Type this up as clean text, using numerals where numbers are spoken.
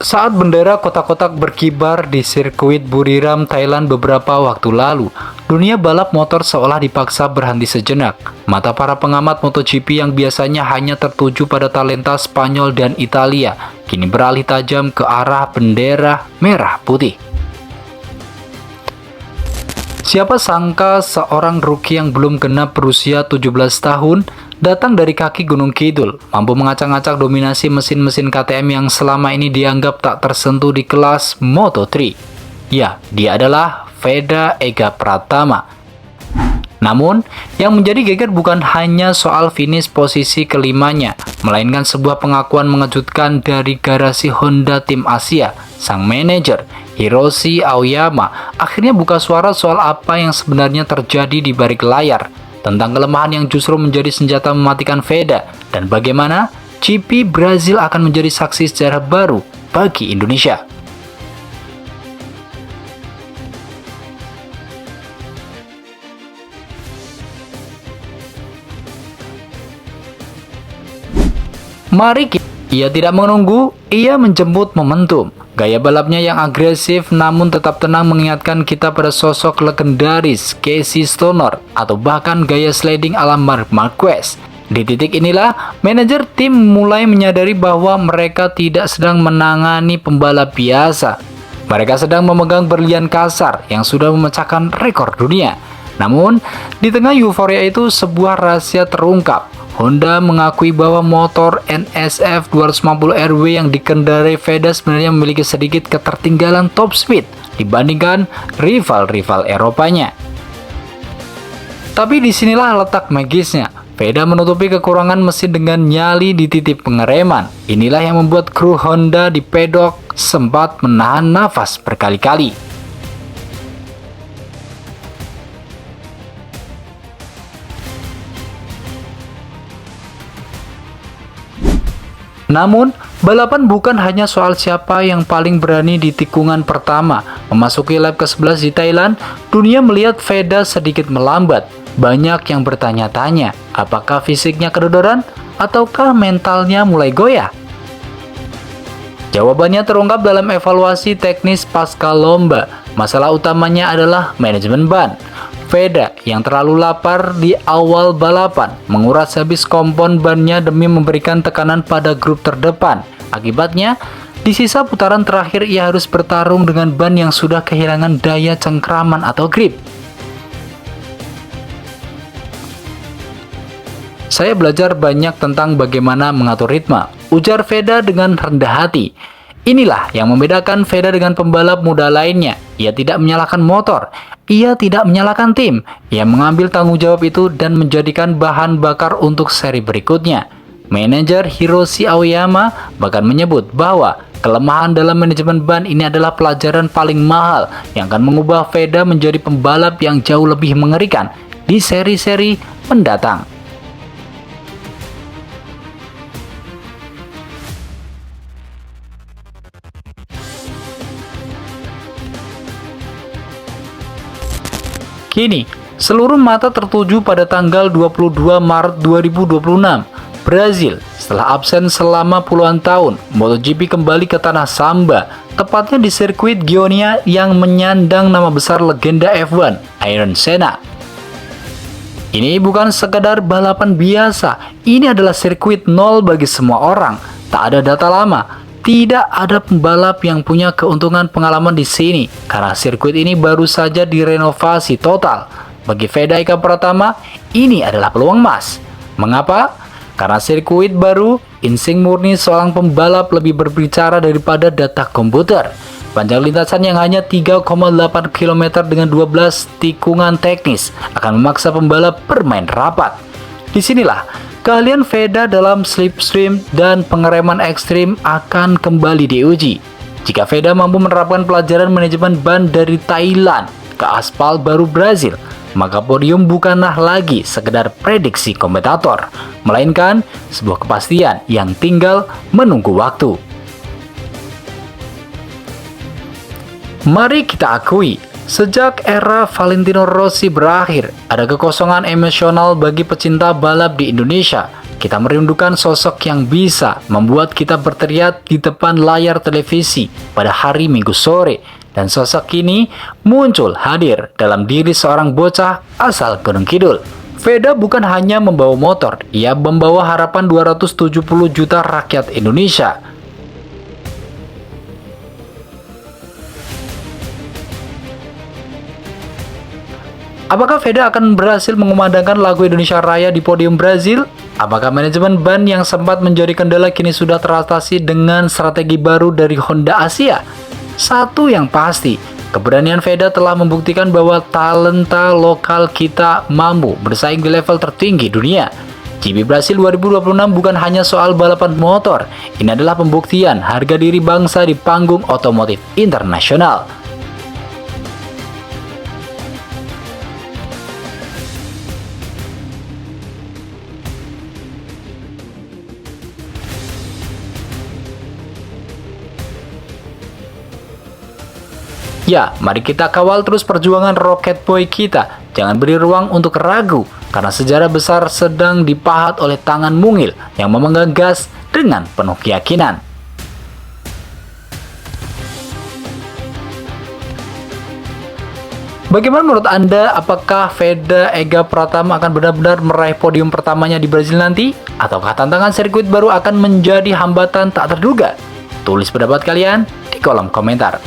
Saat bendera kotak-kotak berkibar di sirkuit Buriram, Thailand beberapa waktu lalu, dunia balap motor seolah dipaksa berhenti sejenak. Mata para pengamat MotoGP yang biasanya hanya tertuju pada talenta Spanyol dan Italia, kini beralih tajam ke arah bendera merah putih. Siapa sangka seorang rookie yang belum genap berusia 17 tahun datang dari kaki Gunung Kidul, mampu mengacak-acak dominasi mesin-mesin KTM yang selama ini dianggap tak tersentuh di kelas Moto3. Ya, dia adalah Veda Ega Pratama. Namun, yang menjadi geger bukan hanya soal finish posisi kelimanya, melainkan sebuah pengakuan mengejutkan dari garasi Honda Tim Asia. Sang manajer, Hiroshi Aoyama, akhirnya buka suara soal apa yang sebenarnya terjadi di balik layar, tentang kelemahan yang justru menjadi senjata mematikan Veda, dan bagaimana GP Brazil akan menjadi saksi sejarah baru bagi Indonesia. Mari ia tidak menunggu, ia menjemput momentum. Gaya balapnya yang agresif namun tetap tenang mengingatkan kita pada sosok legendaris Casey Stoner atau bahkan gaya sliding ala Marc Marquez. Di titik inilah, manajer tim mulai menyadari bahwa mereka tidak sedang menangani pembalap biasa. Mereka sedang memegang berlian kasar yang sudah memecahkan rekor dunia. Namun, di tengah euforia itu sebuah rahasia terungkap. Honda mengakui bahwa motor NSF 250 RW yang dikendarai Veda sebenarnya memiliki sedikit ketertinggalan top speed dibandingkan rival-rival Eropanya. Tapi disinilah letak magisnya. Veda menutupi kekurangan mesin dengan nyali di titik pengereman. Inilah yang membuat kru Honda di pedok sempat menahan nafas berkali-kali. Namun, balapan bukan hanya soal siapa yang paling berani di tikungan pertama. Memasuki lap ke-11 di Thailand, dunia melihat Veda sedikit melambat. Banyak yang bertanya-tanya, apakah fisiknya kedodoran ataukah mentalnya mulai goyah? Jawabannya terungkap dalam evaluasi teknis pasca lomba. Masalah utamanya adalah manajemen ban. Veda yang terlalu lapar di awal balapan menguras habis kompon bannya demi memberikan tekanan pada grup terdepan. Akibatnya, di sisa putaran terakhir ia harus bertarung dengan ban yang sudah kehilangan daya cengkraman atau grip. Saya belajar banyak tentang bagaimana mengatur ritme, ujar Veda dengan rendah hati. Inilah yang membedakan Veda dengan pembalap muda lainnya. Ia tidak menyalahkan motor, ia tidak menyalahkan tim. Ia mengambil tanggung jawab itu dan menjadikan bahan bakar untuk seri berikutnya. Manajer Hiroshi Aoyama bahkan menyebut bahwa kelemahan dalam manajemen ban ini adalah pelajaran paling mahal yang akan mengubah Veda menjadi pembalap yang jauh lebih mengerikan di seri-seri mendatang. Kini, seluruh mata tertuju pada tanggal 22 Maret 2026, Brazil. Setelah absen selama puluhan tahun, MotoGP kembali ke tanah Samba, tepatnya di sirkuit Gioia yang menyandang nama besar legenda F1, Ayrton Senna. Ini bukan sekadar balapan biasa, ini adalah sirkuit nol bagi semua orang. Tak ada data lama. Tidak ada pembalap yang punya keuntungan pengalaman di sini, karena sirkuit ini baru saja direnovasi total. Bagi Veda Ega Pratama, ini adalah peluang emas. Mengapa? Karena sirkuit baru, insting murni seorang pembalap lebih berbicara daripada data komputer. Panjang lintasan yang hanya 3,8 km dengan 12 tikungan teknis akan memaksa pembalap bermain rapat. Disinilah keahlian Veda dalam slipstream dan pengereman ekstrim akan kembali diuji. Jika Veda mampu menerapkan pelajaran manajemen ban dari Thailand ke aspal baru Brazil, maka podium bukanlah lagi sekedar prediksi komentator, melainkan sebuah kepastian yang tinggal menunggu waktu. Mari kita akui, sejak era Valentino Rossi berakhir, ada kekosongan emosional bagi pecinta balap di Indonesia. kita merindukan sosok yang bisa membuat kita berteriak di depan layar televisi pada hari Minggu sore. Dan sosok ini muncul hadir dalam diri seorang bocah asal Gunung Kidul. Veda bukan hanya membawa motor, ia membawa harapan 270 juta rakyat Indonesia. Apakah Veda akan berhasil mengumandangkan lagu Indonesia Raya di podium Brazil? Apakah manajemen ban yang sempat menjadi kendala kini sudah teratasi dengan strategi baru dari Honda Asia? Satu yang pasti, keberanian Veda telah membuktikan bahwa talenta lokal kita mampu bersaing di level tertinggi dunia. GP Brasil 2026 bukan hanya soal balapan motor, ini adalah pembuktian harga diri bangsa di panggung otomotif internasional. Ya, mari kita kawal terus perjuangan Rocket Boy kita. Jangan beri ruang untuk ragu, karena sejarah besar sedang dipahat oleh tangan mungil yang memegang gas dengan penuh keyakinan. Bagaimana menurut Anda? Apakah Veda Ega Pratama akan benar-benar meraih podium pertamanya di Brazil nanti? Ataukah tantangan sirkuit baru akan menjadi hambatan tak terduga? Tulis pendapat kalian di kolom komentar.